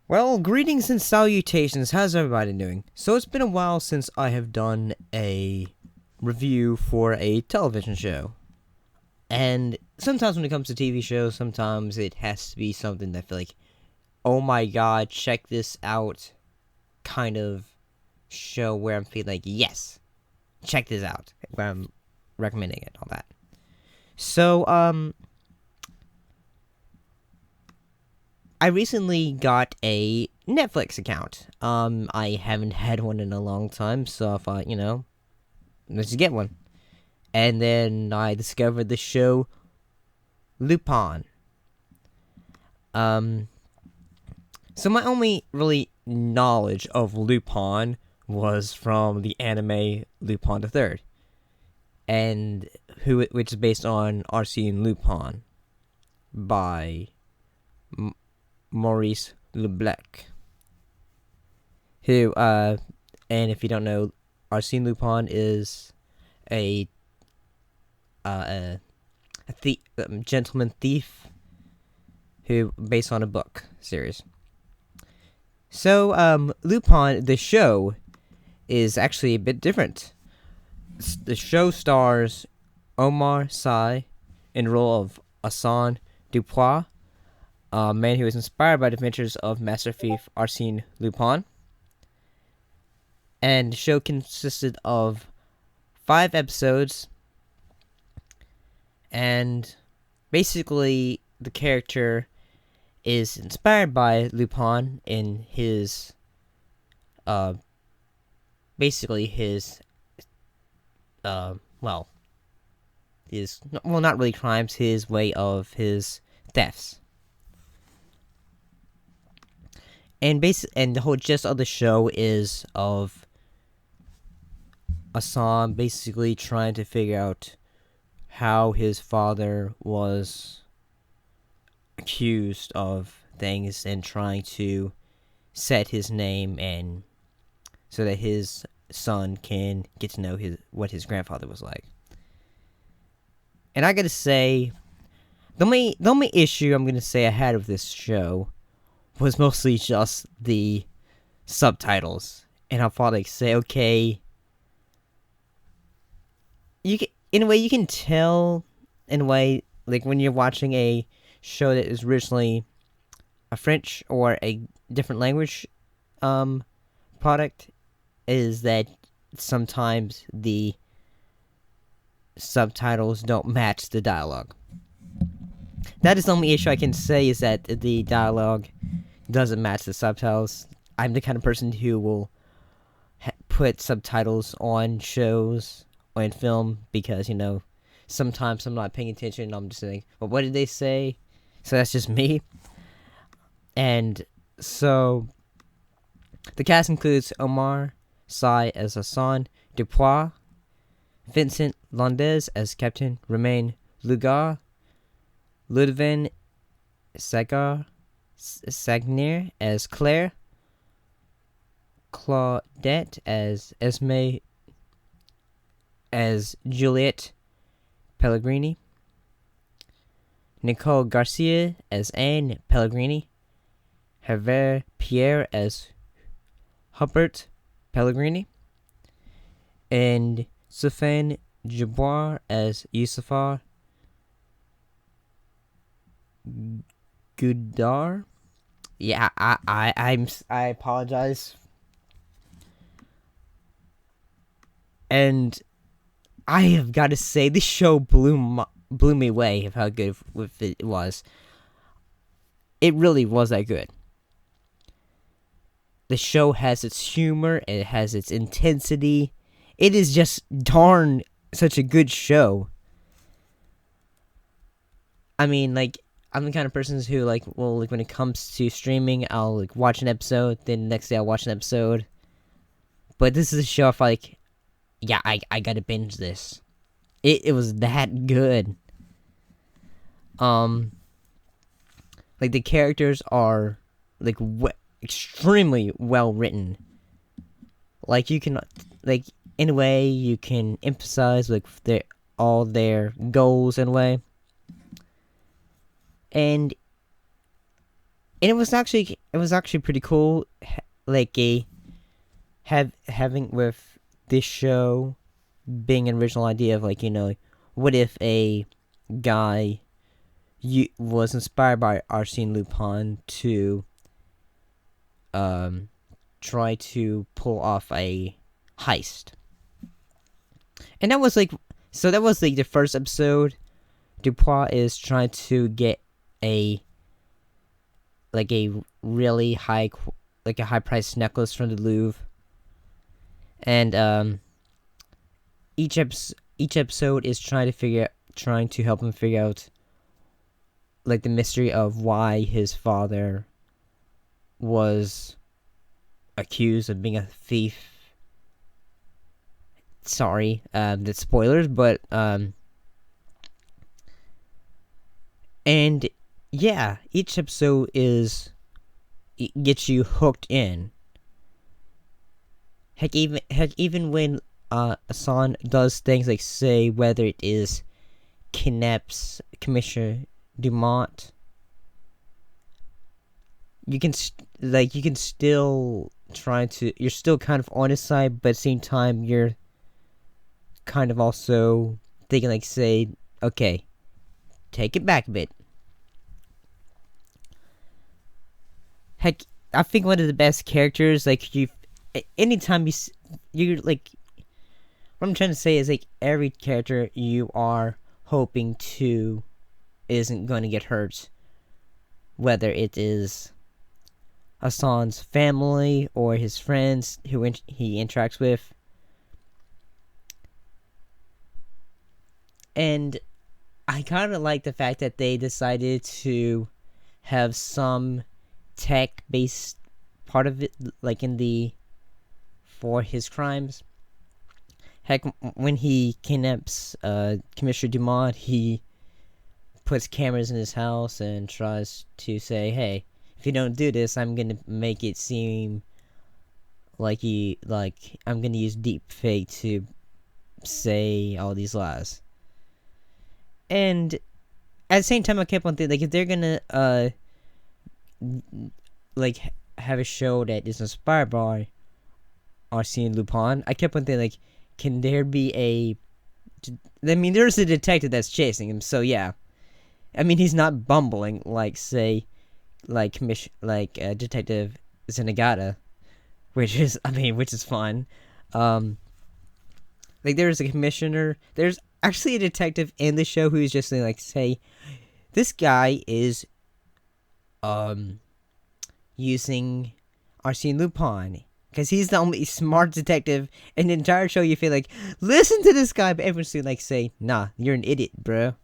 Well, greetings and salutations. How's everybody doing? So it's been a while since I have done a review for a television show. And sometimes when it comes to TV shows, sometimes it has to be something that I feel like, oh my god, check this out kind of show where I'm feeling like, yes, check this out. Where I'm recommending it, all that. So, I recently got a Netflix account. I haven't had one in a long time, so I thought, let's just get one. And then I discovered the show Lupin. Um, so my only really knowledge of Lupin was from the anime Lupin the Third, and which is based on Arsène Lupin by Maurice Leblanc, who, and if you don't know, Arsène Lupin is a gentleman thief who based on a book series. So, Lupin, the show, is actually a bit different. The show stars Omar Sy in the role of Hassan Dupois, a man who was inspired by the adventures of master thief Arsène Lupin. And the show consisted of 5 episodes, and basically the character is inspired by Lupin in his, basically his, not really crimes, his way of his thefts. And the whole gist of the show is of Assam basically trying to figure out how his father was accused of things and trying to set his name and so that his son can get to know what his grandfather was like. And I gotta say, the only issue I'm gonna say I had with this show was mostly just the subtitles. And I thought like say, okay, in a way you can tell in a way like when you're watching a show that is originally a French or a different language product, is that sometimes the subtitles don't match the dialogue. That is the only issue I can say, is that the dialogue doesn't match the subtitles. I'm the kind of person who will put subtitles on shows or in film because, sometimes I'm not paying attention and I'm just saying, well, what did they say? So that's just me. And so the cast includes Omar Sy as Hassan Dupois, Vincent Londes as Captain Romain Lugar, Ludwin Sagnier as Claire, Claudette as Esme as Juliette Pellegrini, Nicole Garcia as Anne Pellegrini, Hervé Pierre as Hubert Pellegrini, and Stéphane Jaboir as Yusufar Gudar. Yeah, I apologize. And I have got to say, this show blew me away of how good it was. It really was that good. The show has its humor, it has its intensity. It is just darn such a good show. I mean, like, I'm the kind of person who, when it comes to streaming, I'll, watch an episode, then the next day I'll watch an episode. But this is a show I yeah, I gotta binge this. It was that good. The characters are, extremely well written. You can, in a way, you can emphasize, all their goals in a way. And and it was actually pretty cool, like having with this show being an original idea of like, what if a guy was inspired by Arsène Lupin to try to pull off a heist. And that was like the first episode. Dupois is trying to get a really high priced necklace from the Louvre. And each episode is trying to help him figure out like the mystery of why his father was accused of being a thief. Sorry, that's spoilers, but and yeah, each episode gets you hooked in. Heck, even when Hassan does things like, say, whether it is kidnaps Commissioner Dumont, you can still you're still kind of on his side, but at the same time you're kind of also thinking like, say, okay, take it back a bit. Heck, I think one of the best characters, like, anytime you're like, what I'm trying to say is like every character you are hoping to isn't going to get hurt, whether it is Hassan's family or his friends who he interacts with. And I kind of like the fact that they decided to have some tech-based part of it, like for his crimes. Heck, when he kidnaps Commissioner Dumont, he puts cameras in his house and tries to say, hey, if you don't do this, I'm gonna make it seem like I'm gonna use deep fake to say all these lies. And at the same time, I kept on thinking, like, if they're gonna have a show that is inspired by Arsène Lupin, I kept on thinking, like, can there be there's a detective that's chasing him, so yeah. I mean, he's not bumbling like, say, Detective Zenigata, which is fun. Like, there's a commissioner. There's actually a detective in the show who's just like, say, this guy is using Arsène Lupin because he's the only smart detective in the entire show. You feel like, listen to this guy, but everyone's like, say, nah, you're an idiot, bro.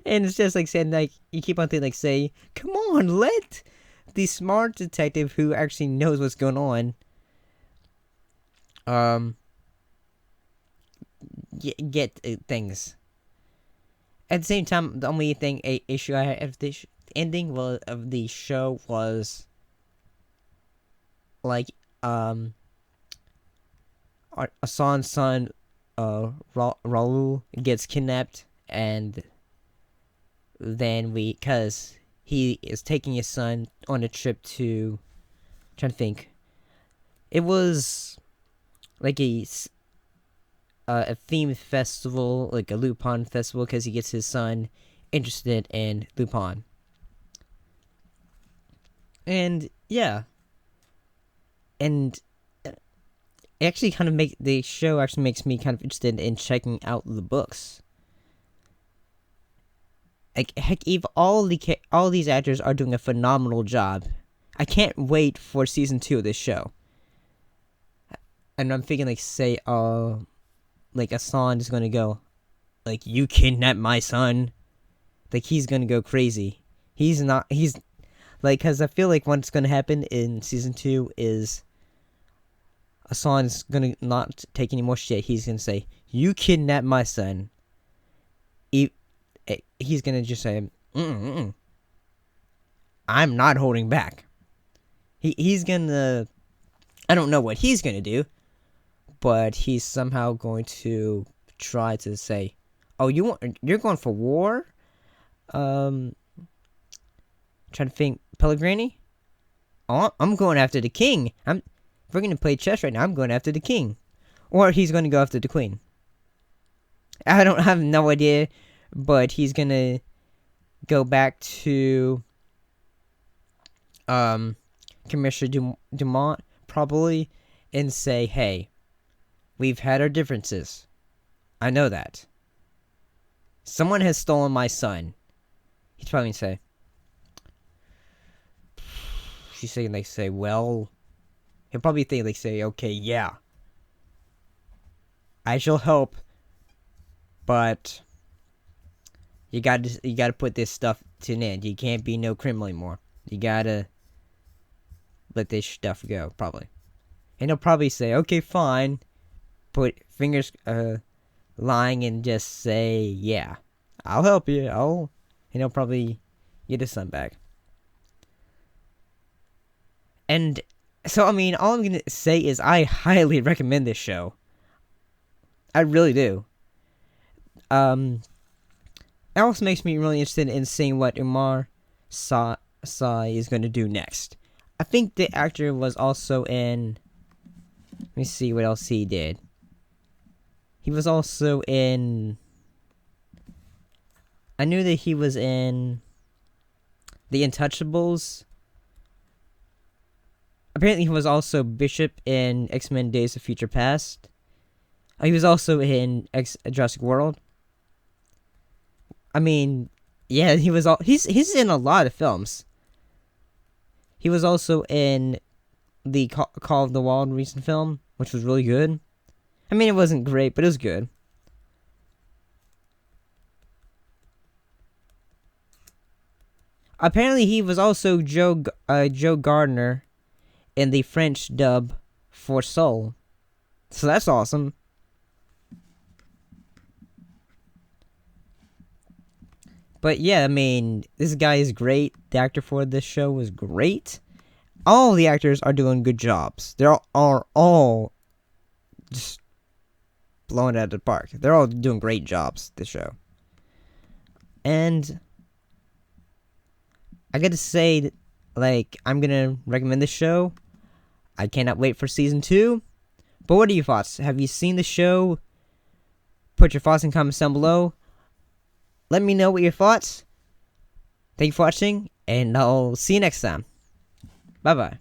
And it's just like saying, like, you keep on thinking, like, say, come on, let the smart detective who actually knows what's going on get things. At the same time, the only issue I had of the ending of the show was like Hassan's son Raul gets kidnapped, and then because he is taking his son on a trip to, I'm trying to think, it was like a themed festival, like a Lupin festival, because he gets his son interested in Lupin. And yeah, and it actually kind of the show actually makes me kind of interested in checking out the books. Like, heck, Eve, all these actors are doing a phenomenal job. I can't wait for season 2 of this show. And I'm thinking, like, say, like, Hassan is gonna go, like, you kidnapped my son. Like, he's gonna go crazy. He's like, because I feel like what's gonna happen in season 2 is Hassan's gonna not take any more shit. He's gonna say, you kidnapped my son. He's gonna just say, I'm not holding back. He's gonna, I don't know what he's gonna do, but he's somehow going to try to say, oh, you're going for war? Trying to think. Pellegrini? Oh, I'm going after the king. If we're going to play chess right now, I'm going after the king. Or he's going to go after the queen. I have no idea, but he's going to go back to Commissioner Dumont, probably, and say, hey, we've had our differences. I know that. Someone has stolen my son. He'd probably say, she's saying, they say, well, he'll probably think they say, okay, yeah, I shall help, but you gotta put this stuff to an end. You can't be no criminal anymore. You gotta let this stuff go, probably. And he'll probably say, okay, fine, put fingers lying and just say, yeah, I'll help you. And he'll probably get his son back. And so, I mean, all I'm gonna say is I highly recommend this show. I really do. It also makes me really interested in seeing what Umar Sy is going to do next. I think the actor was also in... Let me see what else he did. He was also in... I knew that he was in The Untouchables. Apparently he was also Bishop in X-Men Days of Future Past. He was also in Jurassic World. I mean, yeah, he's in a lot of films. He was also in the Call of the Wild recent film, which was really good. I mean, it wasn't great, but it was good. Apparently, he was also Joe Gardner in the French dub for Soul. So that's awesome. But yeah, I mean, this guy is great. The actor for this show was great. All the actors are doing good jobs. They're all just blowing it out of the park. They're all doing great jobs, this show. And I gotta say, like, I'm gonna recommend this show. I cannot wait for season 2. But what are your thoughts? Have you seen the show? Put your thoughts in comments down below. Let me know what your thoughts. Thank you for watching, and I'll see you next time. Bye-bye.